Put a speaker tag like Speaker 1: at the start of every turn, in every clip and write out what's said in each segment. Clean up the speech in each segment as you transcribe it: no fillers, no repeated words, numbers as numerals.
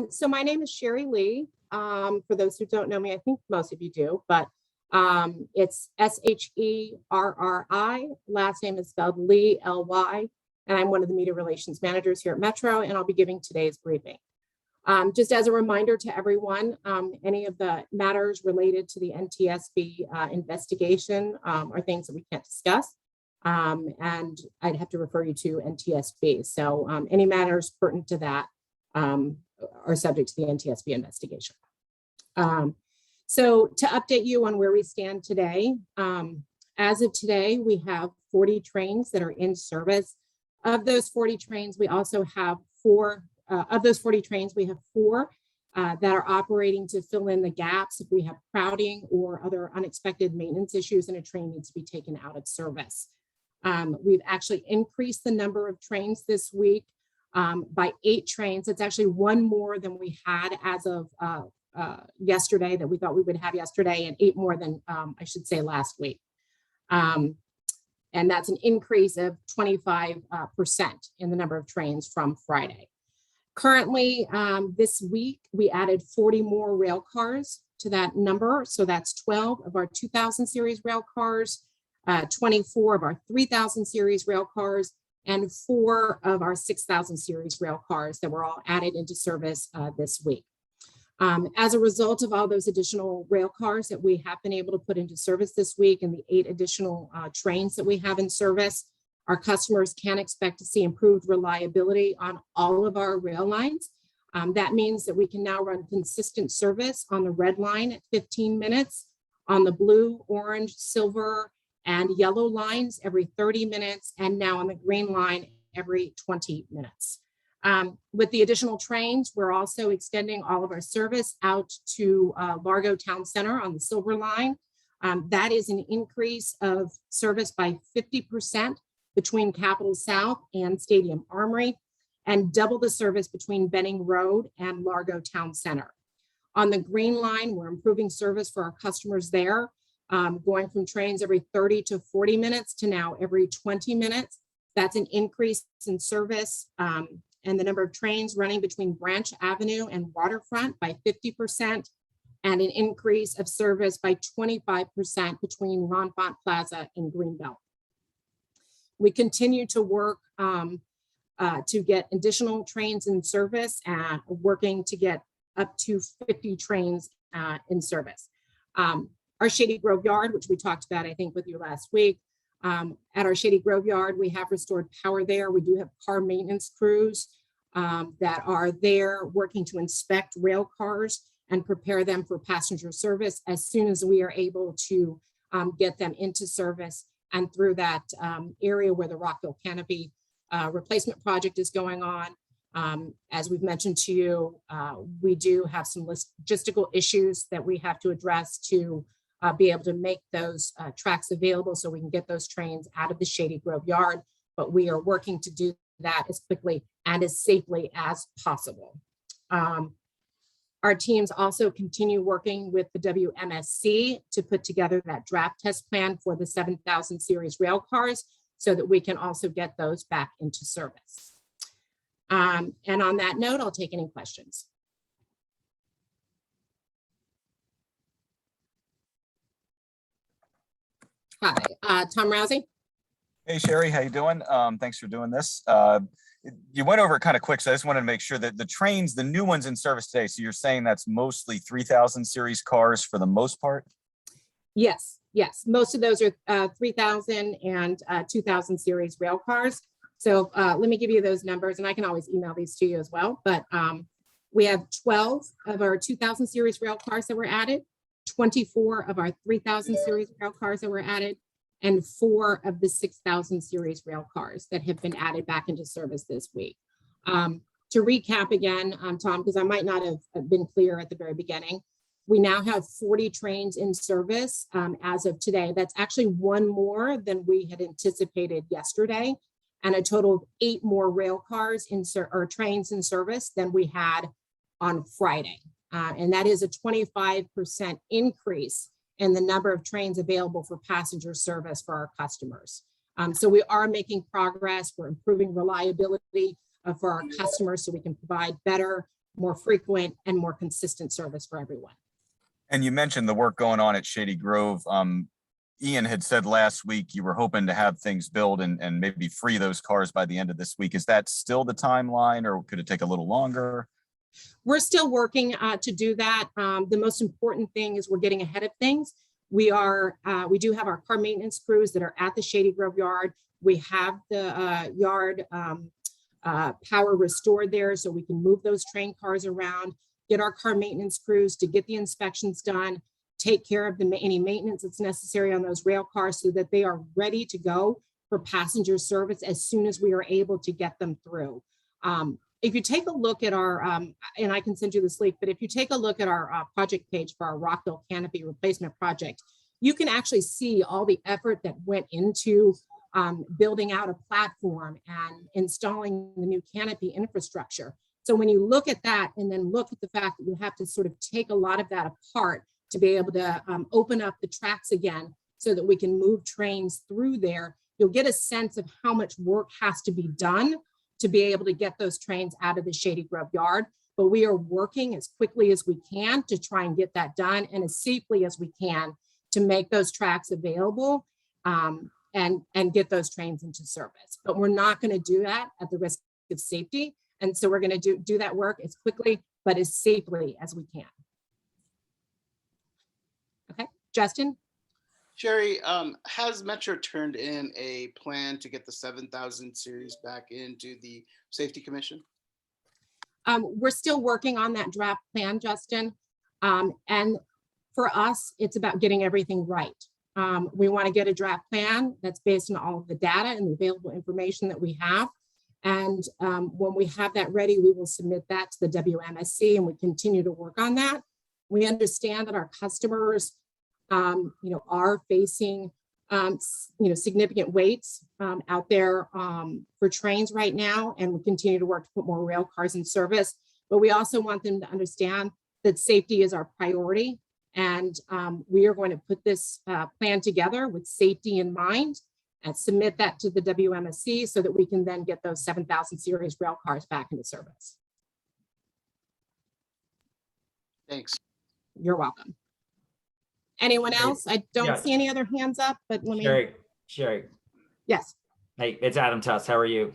Speaker 1: So my name is Sherri Ly. For those who don't know me, I think most of you do, but it's Sherri. Last name is spelled Ly, Ly, and I'm one of the media relations managers here at Metro, and I'll be giving today's briefing. Just as a reminder to everyone, any of the matters related to the NTSB investigation are things that we can't discuss, and I'd have to refer you to NTSB. So any matters pertinent to that are subject to the NTSB investigation. So to update you on where we stand today, as of today, we have 40 trains that are in service. Of those 40 trains, we also have four that are operating to fill in the gaps if we have crowding or other unexpected maintenance issues and a train needs to be taken out of service. We've actually increased the number of trains this week by 8 trains. It's actually one more than we had as of yesterday, that we thought we would have yesterday, and 8 more than I should say last week. And that's an increase of 25% in the number of trains from Friday. Currently, this week, we added 40 more rail cars to that number. So that's 12 of our 2000 series rail cars, 24 of our 3000 series rail cars, and 4 of our 6000 series rail cars that were all added into service this week. As a result of all those additional rail cars that we have been able to put into service this week and the 8 additional trains that we have in service, our customers can expect to see improved reliability on all of our rail lines. That means that we can now run consistent service on the red line at 15 minutes, on the blue, orange, silver, and yellow lines every 30 minutes, and now on the green line every 20 minutes. With the additional trains, we're also extending all of our service out to Largo Town Center on the silver line. That is an increase of service by 50% between Capitol South and Stadium Armory, and double the service between Benning Road and Largo Town Center. On the green line, we're improving service for our customers there, going from trains every 30 to 40 minutes to now every 20 minutes. That's an increase in service and the number of trains running between Branch Avenue and Waterfront by 50%, and an increase of service by 25% between Ronfont Plaza and Greenbelt. We continue to work to get additional trains in service, working to get up to 50 trains in service. Our Shady Grove Yard, which we talked about, I think, with you last week, at our Shady Grove Yard, we have restored power there. We do have car maintenance crews that are there working to inspect rail cars and prepare them for passenger service as soon as we are able to get them into service and through that area where the Rockville Canopy replacement project is going on. As we've mentioned to you, we do have some logistical issues that we have to address to be able to make those tracks available so we can get those trains out of the Shady Grove Yard, but we are working to do that as quickly and as safely as possible. Our teams also continue working with the WMSC to put together that draft test plan for the 7000 series rail cars so that we can also get those back into service. And on that note, I'll take any questions. Hi, Tom Rousey.
Speaker 2: Hey, Sherri, how you doing? Thanks for doing this. You went over it kind of quick, so I just wanted to make sure that the trains, the new ones in service today, so you're saying that's mostly 3000 series cars for the most part?
Speaker 1: Yes, yes. Most of those are 3000 and 2000 series rail cars. So let me give you those numbers, and I can always email these to you as well. But we have 12 of our 2000 series rail cars that were added, 24 of our 3000 series rail cars that were added, and 4 of the 6000 series rail cars that have been added back into service this week. To recap again, Tom, because I might not have been clear at the very beginning, we now have 40 trains in service as of today. That's actually 1 more than we had anticipated yesterday, and a total of 8 more rail cars or trains in service than we had on Friday. And that is a 25% increase in the number of trains available for passenger service for our customers. So we are making progress. We're improving reliability for our customers so we can provide better more frequent, and more consistent service for everyone.
Speaker 2: And you mentioned the work going on at Shady Grove. Ian had said last week you were hoping to have things built and maybe free those cars by the end of this week. Is that still the timeline, or could it take a little longer?
Speaker 1: We're still working to do that. The most important thing is we're getting ahead of things. We do have our car maintenance crews that are at the Shady Grove yard. We have the yard power restored there, so we can move those train cars around, get our car maintenance crews to get the inspections done, take care of any maintenance that's necessary on those rail cars so that they are ready to go for passenger service as soon as we are able to get them through. If you take a look at our, and I can send you this link, but if you take a look at our project page for our Rockville canopy replacement project, you can actually see all the effort that went into building out a platform and installing the new canopy infrastructure. So when you look at that and then look at the fact that you have to sort of take a lot of that apart to be able to open up the tracks again so that we can move trains through there, you'll get a sense of how much work has to be done to be able to get those trains out of the Shady Grove yard. But we are working as quickly as we can to try and get that done and as safely as we can to make those tracks available and get those trains into service. But we're not going to do that at the risk of safety. And so we're going to do that work as quickly, but as safely as we can. Okay, Justin?
Speaker 3: Sherri, has Metro turned in a plan to get the 7,000 series back into the Safety Commission?
Speaker 1: We're still working on that draft plan, Justin. And for us, it's about getting everything right. We want to get a draft plan that's based on all of the data and the available information that we have. And when we have that ready, we will submit that to the WMSC, and we continue to work on that. We understand that our customers are facing, significant waits out there for trains right now, and we continue to work to put more rail cars in service. But we also want them to understand that safety is our priority, and we are going to put this plan together with safety in mind and submit that to the WMSC so that we can then get those 7,000 series rail cars back into service.
Speaker 3: Thanks.
Speaker 1: You're welcome. Anyone else? I don't see any other hands up, but let me.
Speaker 4: Sherri.
Speaker 1: Yes.
Speaker 4: Hey, it's Adam Tuss. How are you?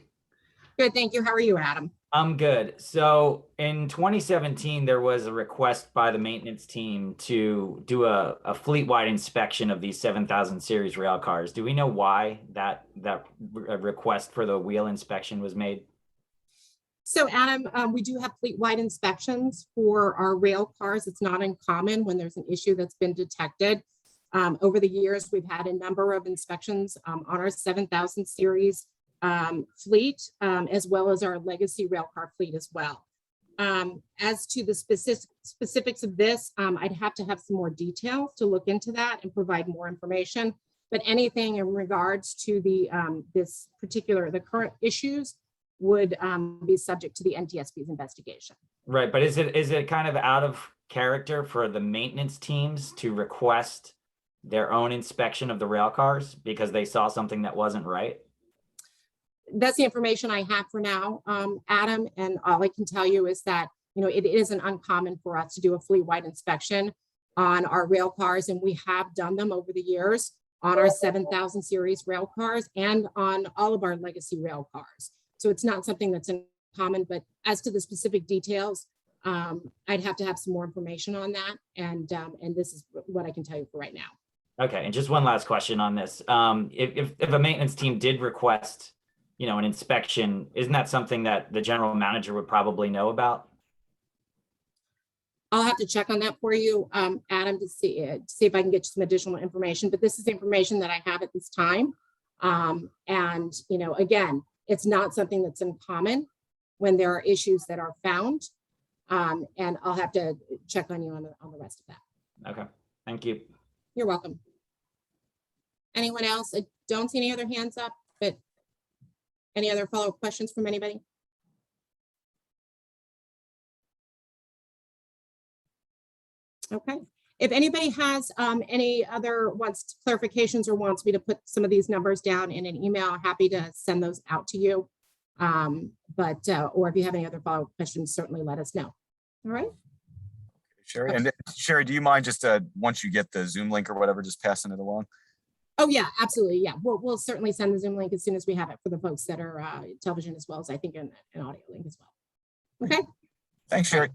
Speaker 1: Good, thank you. How are you, Adam?
Speaker 4: I'm good. So in 2017, there was a request by the maintenance team to do a fleet-wide inspection of these 7,000 series rail cars. Do we know why that request for the wheel inspection was made?
Speaker 1: So Adam, we do have fleet-wide inspections for our rail cars. It's not uncommon when there's an issue that's been detected. Over the years, we've had a number of inspections on our 7,000 series fleet, as well as our legacy rail car fleet as well. As to the specifics of this, I'd have to have some more details to look into that and provide more information. But anything in regards to the the current issues would be subject to the NTSB's investigation.
Speaker 4: Right, but is it kind of out of character for the maintenance teams to request their own inspection of the rail cars because they saw something that wasn't right?
Speaker 1: That's the information I have for now, Adam. And all I can tell you is that, it isn't uncommon for us to do a fleet-wide inspection on our rail cars. And we have done them over the years on our 7,000 series rail cars and on all of our legacy rail cars. So it's not something that's uncommon, but as to the specific details, I'd have to have some more information on that. And this is what I can tell you for right now.
Speaker 4: Okay, and just one last question on this. If a maintenance team did request, an inspection, isn't that something that the general manager would probably know about?
Speaker 1: I'll have to check on that for you, Adam, to see if I can get you some additional information. But this is information that I have at this time. And again, it's not something that's uncommon when there are issues that are found. And I'll have to check on you on the rest of that.
Speaker 4: Okay, thank you.
Speaker 1: You're welcome. Anyone else? I don't see any other hands up, but any other follow-up questions from anybody? Okay. If anybody has any other clarifications or wants me to put some of these numbers down in an email, I'm happy to send those out to you. Or if you have any other follow-up questions, certainly let us know. All right.
Speaker 2: Sherri, and Sherri, do you mind just once you get the Zoom link or whatever, just passing it along?
Speaker 1: Oh, yeah, absolutely. Yeah, we'll certainly send the Zoom link as soon as we have it for the folks that are television, as well as I think an audio link as well. Okay.
Speaker 2: Thanks, Sherri.